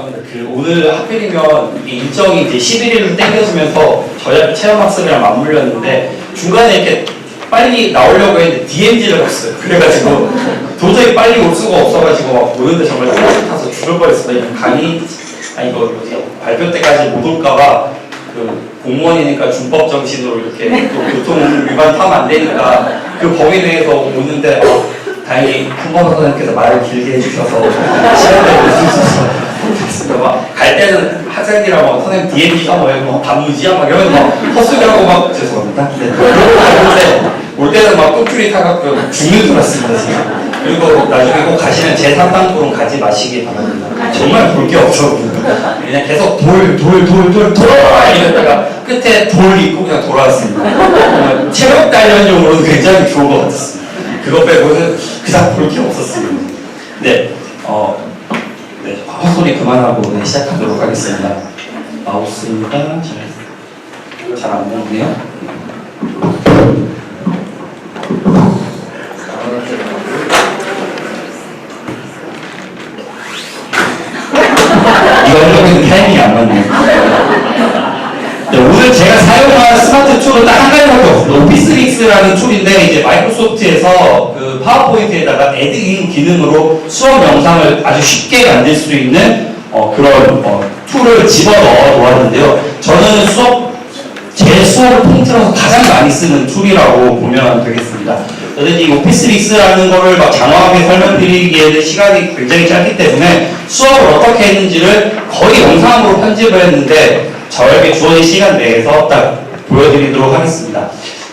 죄송합니다. 오늘 하필이면 이게 일정이 이제 11일로 땡겨지면서 저희 체험학습이랑 맞물렸는데 중간에 이렇게 빨리 나오려고 했는데 DMZ를 갔어요. 그래가지고 도저히 빨리 올 수가 없어가지고 막 오는데 정말 쫄쫄 타서 죽을 뻔했습니다. 이거 뭐지? 발표 때까지 못 올까봐 공무원이니까 준법 정신으로 이렇게 또 교통 위반 타면 안 되니까 그 범위 내에서 오는데 다행히 한번 선생님께서 말을 길게 해주셔서 시간을 낼 수 있어서 됐습니다. 막 갈 때는 학생들이랑 막 선생님 DMZ가 뭐예요? 단무지야? 막 이러면서 막 헛소리하고 막 죄송합니다. 네. 그러고 가는데 올 때는 막 똥줄이 타갖고 죽는 줄 알았습니다. 지금. 그리고 나중에 꼭 가시면 제3땅굴은 가지 마시기 바랍니다. 정말 볼 게 없어. 그냥 계속 돌 이러다가 끝에 돌 있고 그냥 돌아왔습니다. 체력 단련용으로는 굉장히 좋은 것 같았습니다. 그거 빼고는 그닥 볼 게 없었습니다. 네, 네, 헛소리 그만하고 네, 시작하도록 하겠습니다. 마우스가 잘 안 보이네요. 이거 하려고 타이밍이 안 맞네요. 네, 오늘 제가 사용한 스마트 툴은 딱 한 가지밖에 없습니다. 오피스릭스라는 툴인데 이제 마이크로소프트에서 그 파워포인트에다가 애드인 기능으로 수업 영상을 아주 쉽게 만들 수 있는 그런 툴을 집어넣어 놓았는데요. 저는 제 수업을 통틀어서 가장 많이 쓰는 툴이라고 보면 되겠습니다. 그래서 이 오피스릭스라는 거를 막 장황하게 설명드리기에는 시간이 굉장히 짧기 때문에 수업을 어떻게 했는지를 거의 영상으로 편집을 했는데 저에게 주어진 시간 내에서 딱 보여드리도록 하겠습니다.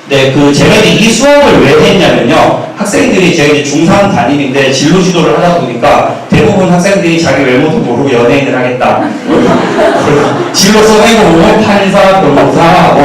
네, 제가 이제 이 수업을 왜 했냐면요. 학생들이 제가 이제 중3 담임인데 진로 지도를 하다 보니까 대부분 학생들이 자기 외모도 모르고 연예인을 하겠다. 진로 써내고 판사, 변호사,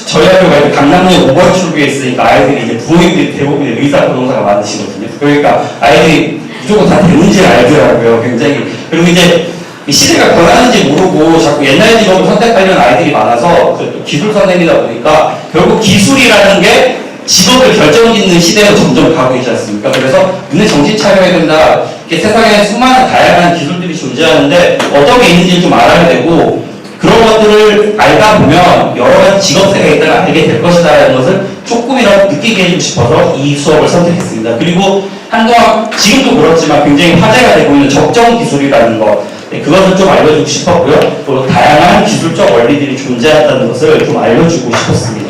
저희 학교가 강남역 5번 출구에 있으니까 아이들이 이제 부모님들이 대부분 의사, 변호사가 많으시거든요. 그러니까 아이들이 무조건 다 되는지 알더라고요. 굉장히. 그리고 이제 시대가 변하는지 모르고 자꾸 옛날 직업을 선택하려는 아이들이 많아서 기술 선생이다 보니까 결국 기술이라는 게 직업을 결정짓는 시대로 점점 가고 있지 않습니까? 그래서 눈에 정신 차려야 된다. 이렇게 세상에 수많은 다양한 기술들이 존재하는데 어떤 게 있는지 좀 알아야 되고 그런 것들을 알다 보면 여러 가지 직업세가 있다는 알게 될 것이다라는 것을 조금이라도 느끼게 해주고 싶어서 이 수업을 선택했습니다. 그리고 한동안 지금도 그렇지만 굉장히 화제가 되고 있는 적정 기술이라는 것 네, 그것을 좀 알려주고 싶었고요. 또 다양한 기술적 원리들이 존재한다는 것을 좀 알려주고 싶었습니다.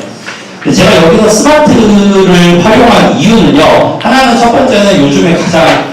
제가 여기서 스마트를 활용한 이유는요. 하나는 첫 번째는 요즘에 가장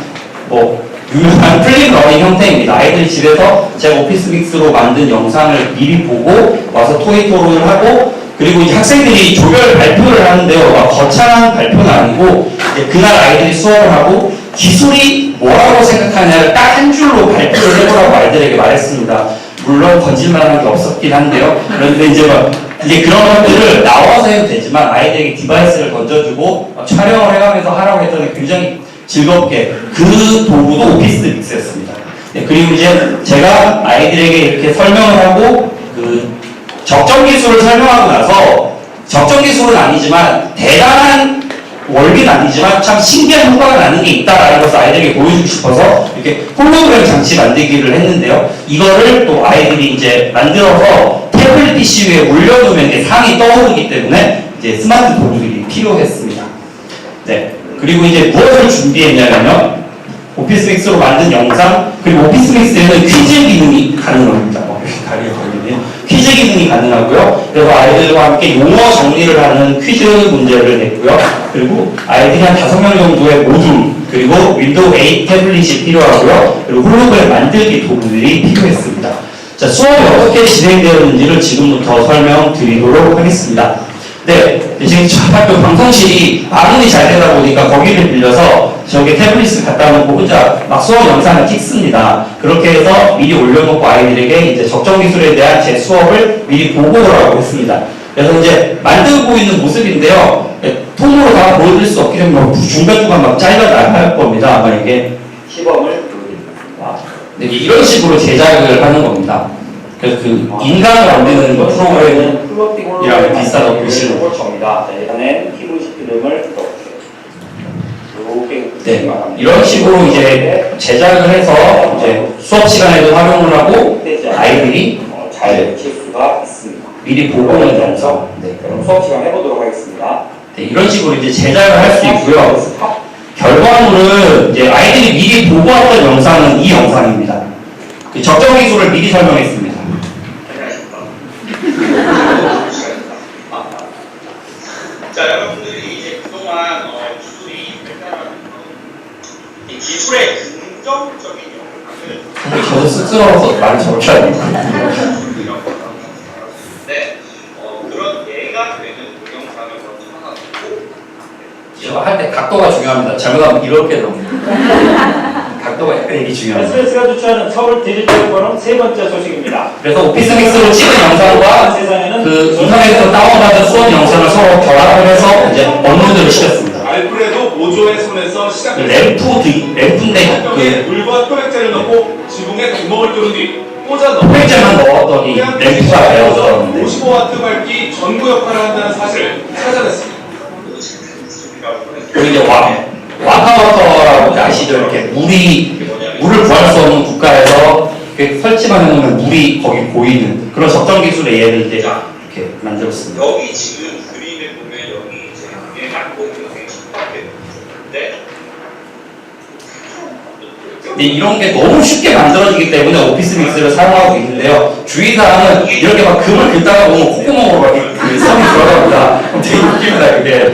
유명한 플립 러닝 형태입니다. 아이들이 집에서 제가 오피스믹스로 만든 영상을 미리 보고 와서 토의 토론을 하고 그리고 이제 학생들이 조별 발표를 하는데요. 거창한 발표는 아니고 그날 아이들이 수업을 하고 기술이 뭐라고 생각하냐를 딱 한 줄로 발표를 해보라고 아이들에게 말했습니다. 물론 건질만한 게 없었긴 한데요. 그런데 이제 그런 것들을 나와서 해도 되지만 아이들에게 디바이스를 던져주고 촬영을 해가면서 하라고 했더니 굉장히 즐겁게 그 도구도 오피스믹스였습니다. 네, 그리고 이제 제가 아이들에게 이렇게 설명을 하고 적정 기술을 설명하고 나서 적정 기술은 아니지만 대단한 원리는 아니지만 참 신기한 효과가 나는 게 있다라는 것을 아이들에게 보여주고 싶어서 이렇게 홀로그램 장치 만들기를 했는데요. 이거를 또 아이들이 이제 만들어서 태블릿 PC 위에 올려놓으면 이제 상이 떠오르기 때문에 이제 스마트 도구들이 필요했습니다. 네. 그리고 이제 무엇을 준비했냐면요. 오피스믹스로 만든 영상, 그리고 오피스믹스에는 퀴즈 기능이 가능합니다. 다리가 걸리네요. 퀴즈 기능이 가능하고요. 그래서 아이들과 함께 용어 정리를 하는 퀴즈 문제를 냈고요. 그리고 아이들이 한 5명 정도의 모듈, 그리고 윈도우 8 태블릿이 필요하고요. 그리고 홀로그램 만들기 도구들이 필요했습니다. 자, 수업이 어떻게 진행되었는지를 지금부터 설명드리도록 하겠습니다. 네, 지금 저 학교 방송실이 아무리 잘 되다 보니까 거기를 빌려서 저기 태블릿을 갖다 놓고 혼자 막 수업 영상을 찍습니다. 그렇게 해서 미리 올려놓고 아이들에게 이제 적정 기술에 대한 제 수업을 미리 보고를 하고 있습니다. 그래서 이제 만들고 있는 모습인데요. 통으로 다 보여드릴 수 없기 때문에 중간중간 막 잘려 나갈 겁니다. 아마 이게 시범을 네, 이런 식으로 제작을 하는 겁니다. 그래서 인간을 만드는 프로그램은 플로팅이라고 비슷하다고 보시는 겁니다. 네, 일단은 키보드 이름을 넣어주세요. 이렇게 네, 이런 식으로 이제 제작을 해서 이제 수업 시간에도 활용을 하고 아이들이 잘 칠 수가 있습니다. 미리 보고 오는 영상. 네, 그럼 수업 시간 해보도록 하겠습니다. 네, 이런 식으로 이제 제작을 할 수 있고요. 결과물은 이제 아이들이 미리 보고 왔던 영상은 이 영상입니다. 그 적정 기술을 미리 설명했습니다. 자, 여러분들이 이제 그동안 기술이 발달하는 이 기술의 긍정적인 영향을 저도 쑥스러워서 말을 저렇게 하는 네, 그런 예가 되는 동영상을 먼저 하나 듣고 이거 할 때 각도가 중요합니다. 잘못하면 이렇게 나옵니다. 각도가 약간 이게 중요합니다. SBS가 주최하는 서울 디지털 포럼 세 번째 소식입니다. 그래서 오피스 믹스로 찍은 영상과 그 인터넷에서 다운받은 수업 영상을 서로 결합을 해서 이제 업로드를 시켰습니다. 알프레도 모조의 손에서 시작했습니다. 램프인데 그 물과 토백제를 넣고 지붕에 구멍을 뚫은 뒤 꽂아 넣고 토백제만 넣었더니 램프가 되어서 55W 밝기 전구 역할을 한다는 사실을 찾아냈습니다. 그리고 이제 와카워터라고 아시죠? 이렇게 물을 구할 수 없는 국가에서 이렇게 설치만 해놓으면 물이 거기 보이는 그런 적정 기술의 예를 이제 이렇게 만들었습니다. 여기 지금 그림에 보면 여기 이제 이게 낙공형의 식탁인데 근데 이런 게 너무 쉽게 만들어지기 때문에 오피스 믹스를 사용하고 있는데요. 주의사항은 이렇게 막 금을 긁다가 보면 콧구멍으로 막 그 선이 들어갑니다. 되게 웃깁니다, 그게.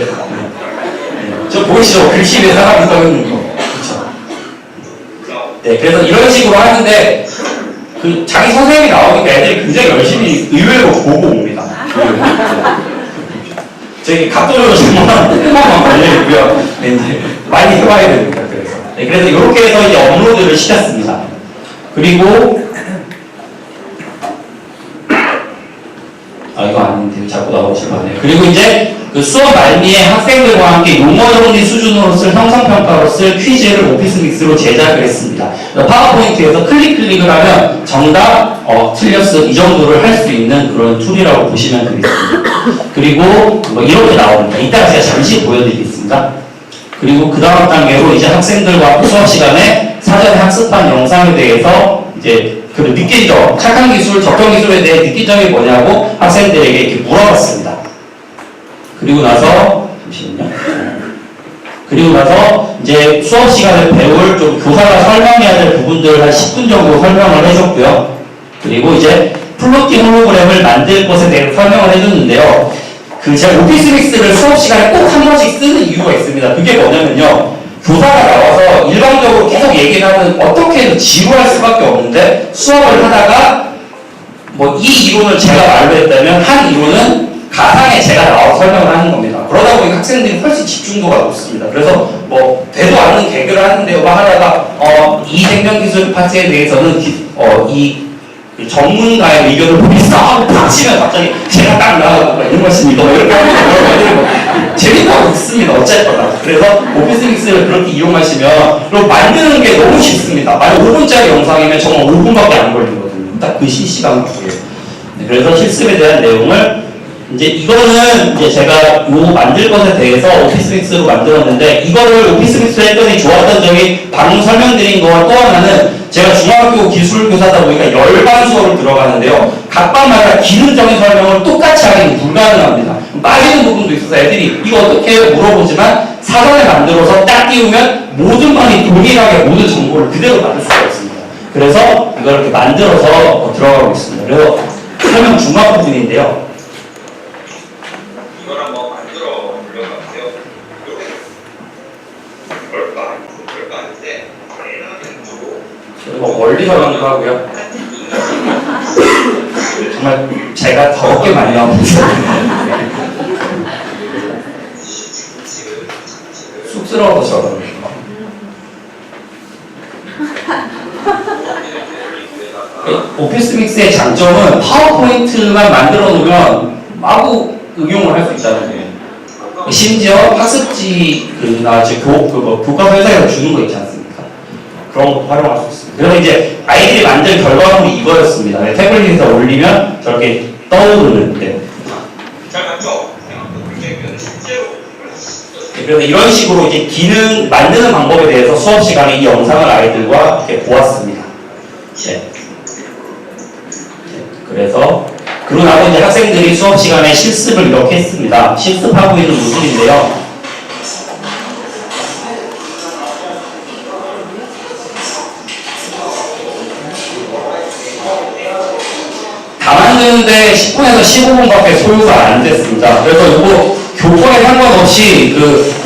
저 보이시죠? 글씨 위에 사람이 써 있는 거. 그렇죠? 네, 그래서 이런 식으로 하는데 그 자기 선생님이 나오니까 애들이 굉장히 열심히 의외로 보고 옵니다. 저기 각도적으로 정말 흠만 걸려있고요. 네, 이제 많이 해봐야 됩니다. 그래서 이렇게 해서 이제 업로드를 시켰습니다. 그리고 이거 아닌데 자꾸 나오시면 안 돼요. 그리고 이제 그 수업 말미에 학생들과 함께 용어 정리 수준으로 쓸 형성평가로 쓸 퀴즈를 오피스 믹스로 제작을 했습니다. 파워포인트에서 클릭을 하면 정답, 틀렸어 이 정도를 할 수 있는 그런 툴이라고 보시면 되겠습니다. 그리고 뭐 이렇게 나옵니다. 이따가 제가 잠시 보여드리겠습니다. 그리고 그 다음 단계로 이제 학생들과 수업 시간에 사전에 학습한 영상에 대해서 이제 그 느낀 점, 착한 기술, 적정 기술에 대해 느낀 점이 뭐냐고 학생들에게 이렇게 물어봤습니다. 그리고 나서 이제 수업 시간에 배울 좀 교사가 설명해야 될 부분들 한 10분 정도 설명을 해줬고요. 그리고 이제 플로팅 홀로그램을 만들 것에 대해 설명을 해줬는데요. 그 제가 오피스 믹스를 수업 시간에 꼭 한 번씩 쓰는 이유가 있습니다. 그게 뭐냐면요. 교사가 나와서 일방적으로 계속 얘기를 하면 어떻게 해도 지루할 수밖에 없는데 수업을 하다가 뭐 이 이론을 제가 말로 했다면 한 이론은 가상에 제가 나와서 설명을 하는 겁니다. 그러다 보니까 학생들이 훨씬 집중도가 높습니다. 그래서 뭐 되도 않는 개그를 하는데요. 하다가 이 생명기술 파트에 대해서는 이 전문가의 의견을 보면서 닥치면 갑자기 제가 딱 나가고 이런 것입니다. 이렇게 하면 재밌다고 듣습니다. 어쨌거나. 그래서 오피스 믹스를 그렇게 이용하시면 그리고 만드는 게 너무 쉽습니다. 만약 5분짜리 영상이면 정말 5분밖에 안 걸리거든요. 딱 그 실시간 구조예요. 그래서 실습에 대한 내용을 이제 이거는 이제 제가 요 만들 것에 대해서 오피스 믹스로 만들었는데 이거를 오피스 믹스로 했더니 좋았던 점이 방금 설명드린 거와 또 하나는 제가 중학교 기술교사다 보니까 열반 수업을 들어가는데요. 각 반마다 기능적인 설명을 똑같이 하기는 불가능합니다. 빠지는 부분도 있어서 애들이 이거 어떻게 해요? 물어보지만 사전에 만들어서 딱 띄우면 모든 반이 동일하게 모든 정보를 그대로 받을 수가 있습니다. 그래서 이걸 이렇게 만들어서 들어가고 있습니다. 그래서 설명 중간 부분인데요. 이걸 한번 만들어 보려고 하는데요. 이렇게 별거 아닌데 뭐 멀리 설명도 하고요. 정말 제가 더럽게 많이 나옵니다. 쑥스러워서 저러는 오피스 믹스의 장점은 파워포인트만 만들어 놓으면 마구 응용을 할 수 있다는 거예요. 심지어 학습지나 교과서 회사에서 주는 거 있지 않습니까? 그런 것도 활용할 수 있습니다. 그래서 이제 아이들이 만든 결과물이 이거였습니다. 태블릿에서 올리면 저렇게 떠오르는 데. 잘 맞죠? 실제로 그래서 이런 식으로 이제 기능 만드는 방법에 대해서 수업 시간에 이 영상을 아이들과 이렇게 보았습니다. 네. 그래서 그러고 나서 이제 학생들이 수업 시간에 실습을 이렇게 했습니다. 실습하고 있는 모습인데요. 다 만드는데 10분에서 15분밖에 소요가 안 됐습니다. 그래서 이거 교과에 상관없이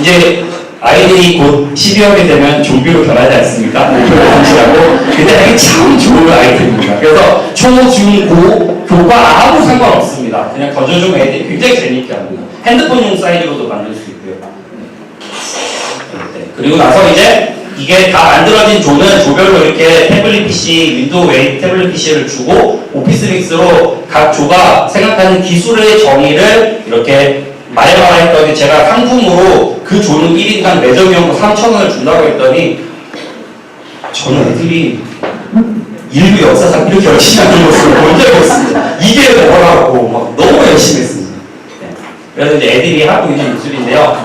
이제 아이들이 곧 12월이 되면 좀비로 변하지 않습니까? 목표를 성취하고. 근데 이게 참 좋은 아이템입니다. 그래서 초, 중, 고, 교과 아무 상관없습니다. 그냥 던져주면 애들이 굉장히 재밌게 합니다. 핸드폰용 사이즈로도 만들 수 있고요. 네. 그리고 나서 이제 이게 다 만들어진 조는 조별로 이렇게 태블릿 PC, 윈도우 웨이 태블릿 PC를 주고 오피스 믹스로 각 조가 생각하는 기술의 정의를 이렇게 말해봐라 했더니 제가 상품으로 그 조는 1인당 매점이용으로 3,000원을 준다고 했더니 저는 애들이 인류 역사상 이렇게 열심히 하는 모습을 본 적이 없습니다. 이게 뭐라고 막 너무 열심히 했습니다. 네. 그래서 이제 애들이 하고 있는 모습인데요.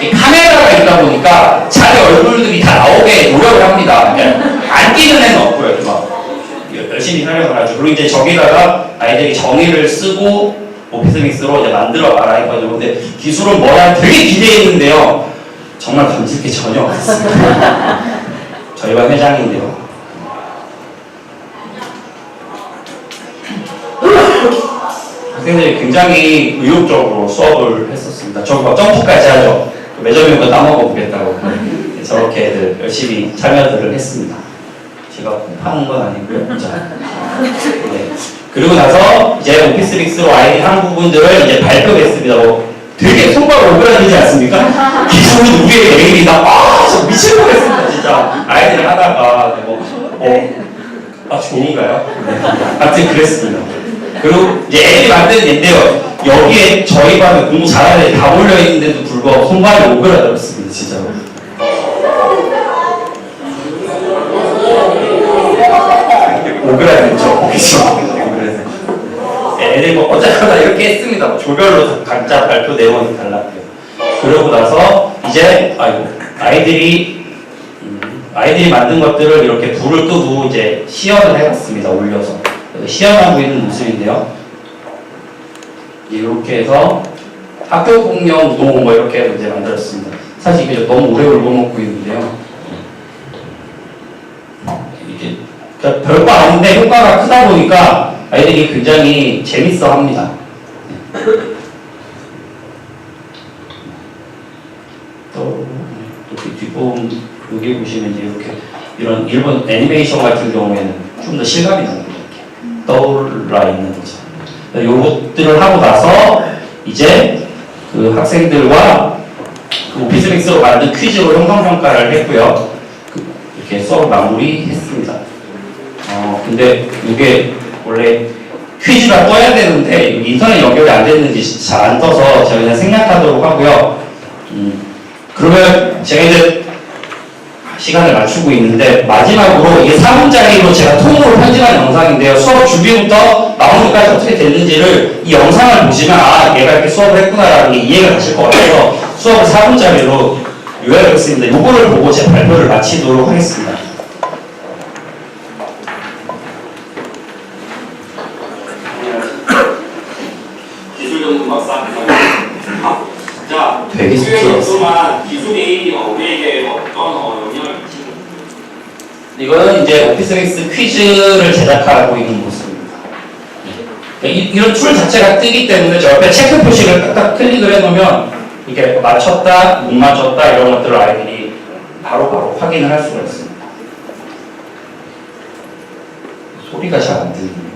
이 카메라가 있다 보니까 자기 얼굴들이 다 나오게 노력을 합니다. 안 끼는 애는 없고요. 막 열심히 촬영을 하죠. 그리고 이제 저기다가 아이들이 정의를 쓰고 오피스 믹스로 이제 만들어 봐라 했거든요. 근데 기술은 뭐야 되게 기대했는데요. 정말 감질 게 전혀 없었습니다. 저희 반 회장인데요. 학생들이 굉장히 의욕적으로 수업을 했었습니다. 저기 막 점프까지 하죠. 매점이고 따먹어보겠다고. 저렇게 애들 열심히 참여들을 했습니다. 제가 파는 건 아니고요. 자, 네. 그리고 나서 이제 오피스 믹스로 아이들이 한 부분들을 이제 발표했습니다. 되게 손가락 오그라들지 않습니까? 기술은 우리의 내일이다. 저 미칠 뻔했습니다, 진짜. 아이들이 하다가 좋은가요? 네. 아무튼 그랬습니다. 그리고 이제 애들이 만든 예인데요. 여기에 저희 반에 공부 잘하는 애들이 다 몰려있는데도 불구하고 손발이 오그라들었습니다, 진짜로. 오그라들죠, 그죠? 애들이 어쨌거나 이렇게 했습니다. 조별로 각자 발표 내용이 달랐고요. 그러고 나서 이제 아이들이 만든 것들을 이렇게 불을 끄고 이제 시연을 해봤습니다. 올려서 시연하고 있는 모습인데요. 이렇게 해서 학교 공연 우동 뭐 이렇게 이제 만들었습니다. 사실 이게 너무 오래 울고먹고 있는데요. 이게 별거 아닌데 효과가 크다 보니까 아이들이 굉장히 재밌어 합니다. 또 이렇게 뒷부분 여기 보시면 이제 이렇게 이런 일본 애니메이션 같은 경우에는 좀 더 실감이 납니다. 이렇게 떠올라 있는 거죠. 요것들을 하고 나서 이제 그 학생들과 그 오피스 믹스로 만든 퀴즈로 형성평가를 했고요. 이렇게 수업 마무리했습니다. 근데 이게 원래 퀴즈가 떠야 되는데 인터넷 연결이 안 됐는지 잘 안 떠서 제가 그냥 생략하도록 하고요. 그러면 제가 이제 시간을 맞추고 있는데 마지막으로 이게 4분짜리로 제가 통으로 편집한 영상인데요. 수업 준비부터 마무리까지 어떻게 됐는지를 이 영상을 보시면 얘가 이렇게 수업을 했구나라는 게 이해가 되실 것 같아서 수업을 4분짜리로 요약을 했습니다. 이거를 보고 제 발표를 마치도록 하겠습니다. 기술 전문 박사. 자, 되게 쑥스러웠어요. 기술이 우리에게 어떤 영향을 미치는? 이거는 이제 오피스 믹스 퀴즈를 제작하고 있는 모습입니다. 이런 툴 자체가 뜨기 때문에 저 옆에 체크 표식을 딱딱 클릭을 해놓으면 이게 맞췄다, 못 맞췄다 이런 것들을 아이들이 바로바로 확인을 할 수가 있습니다. 소리가 잘 안 들리네요.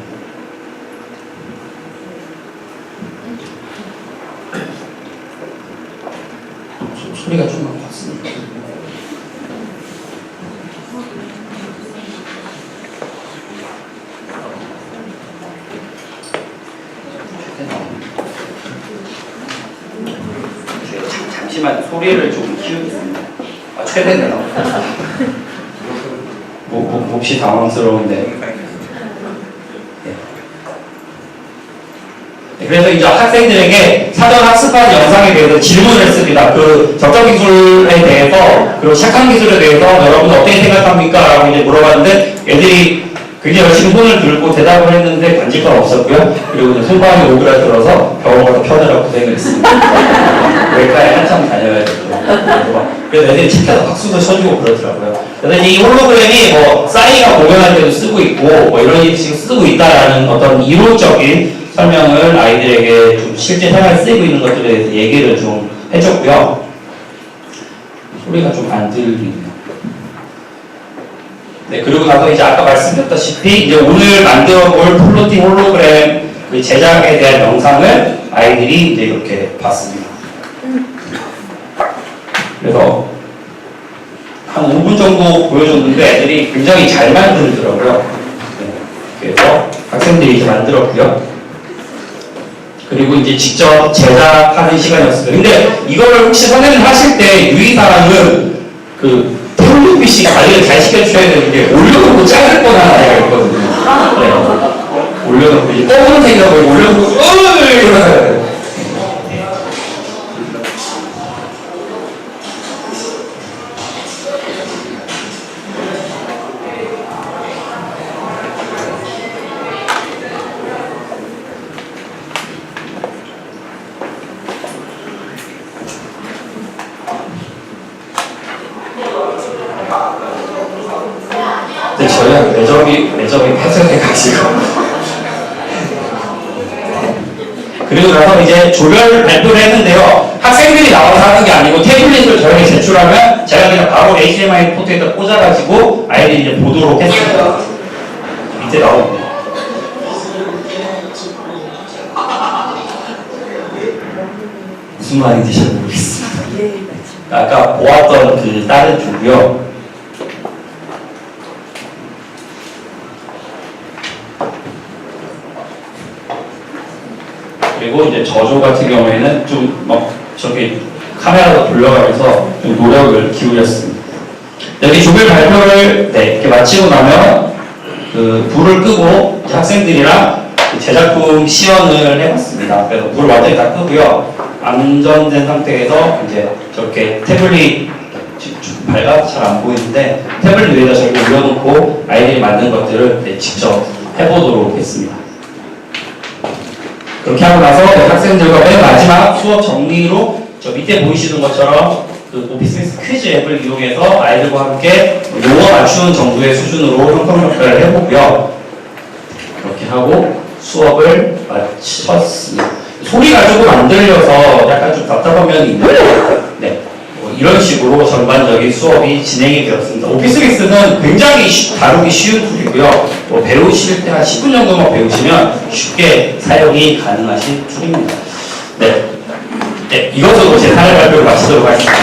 소리가 좀만 컸습니다. 잠시만 소리를 좀 키우겠습니다. 최대네요. 몹시 당황스러운데. 그래서 이제 학생들에게 사전 학습한 영상에 대해서 질문을 했습니다. 그 적정 기술에 대해서, 그리고 착한 기술에 대해서 여러분 어떻게 생각합니까? 라고 이제 물어봤는데 애들이 굉장히 열심히 손을 들고 대답을 했는데 간질건 없었고요. 그리고 이제 손방에 오그라들어서 병원 가서 펴느라고 고생을 했습니다. 외과에 한참 다녀야 되고. 그래서 애들이 착해서 박수도 쳐주고 그러더라고요. 그래서 이 홀로그램이 뭐 싸이가 공연할 때도 쓰고 있고 뭐 이런 식으로 쓰고 있다라는 어떤 이론적인 설명을 아이들에게 좀 실제 생활에 쓰이고 있는 것들에 대해서 얘기를 좀 해줬고요. 소리가 좀 안 들리네요. 네, 그리고 나서 이제 아까 말씀드렸다시피 이제 오늘 만들어 볼 플로팅 홀로그램 그 제작에 대한 영상을 아이들이 이제 이렇게 봤습니다. 그래서 한 5분 정도 보여줬는데 애들이 굉장히 잘 만들더라고요. 네, 그래서 학생들이 이제 만들었고요. 그리고 이제 직접 제작하는 시간이었어요. 근데 이거를 혹시 선생님 하실 때 유의사항은 그 태블릿 PC 관리를 잘 시켜주셔야 되는데 올려놓고 자를 뻔한 아이가 있거든요. 네. 올려놓고 이제 검은색이라고 올려놓고 이러면서 근데 저희가 매점이 폐쇄돼가지고 그리고 나서 이제 조별 발표를 했는데요. 학생들이 나와서 하는 게 아니고 태블릿을 저에게 제출하면 제가 그냥 바로 HDMI 포트에다 꽂아가지고 아이들이 이제 보도록 했습니다. 밑에 나오는데 무슨 말인지 잘 모르겠습니다. 아까 보았던 그 다른 조고요. 그리고 이제 저조 같은 경우에는 좀 막 저기 카메라도 돌려가면서 좀 노력을 기울였습니다. 여기 조별 발표를 이렇게 마치고 나면 그 불을 끄고 이제 학생들이랑 제작품 시연을 해봤습니다. 그래서 불을 완전히 다 끄고요. 안전된 상태에서 이제 저렇게 태블릿 좀 밝아서 잘 안 보이는데 태블릿 위에다 저렇게 올려놓고 아이들이 만든 것들을 직접 해보도록 했습니다. 그렇게 하고 나서 학생들과 맨 마지막 수업 정리로 저 밑에 보이시는 것처럼 그 오피스미스 퀴즈 앱을 이용해서 아이들과 함께 용어 맞추는 정도의 수준으로 형평평가를 해보고요. 그렇게 하고 수업을 마쳤습니다. 소리가 조금 안 들려서 약간 좀 답답한 면이 있는데 네, 이런 식으로 전반적인 수업이 진행이 되었습니다. 오피스믹스는 굉장히 다루기 쉬운 툴이고요. 배우실 때 한 10분 정도만 배우시면 쉽게 사용이 가능하신 툴입니다. 네, 이것으로 제 사례 발표를 마치도록 하겠습니다.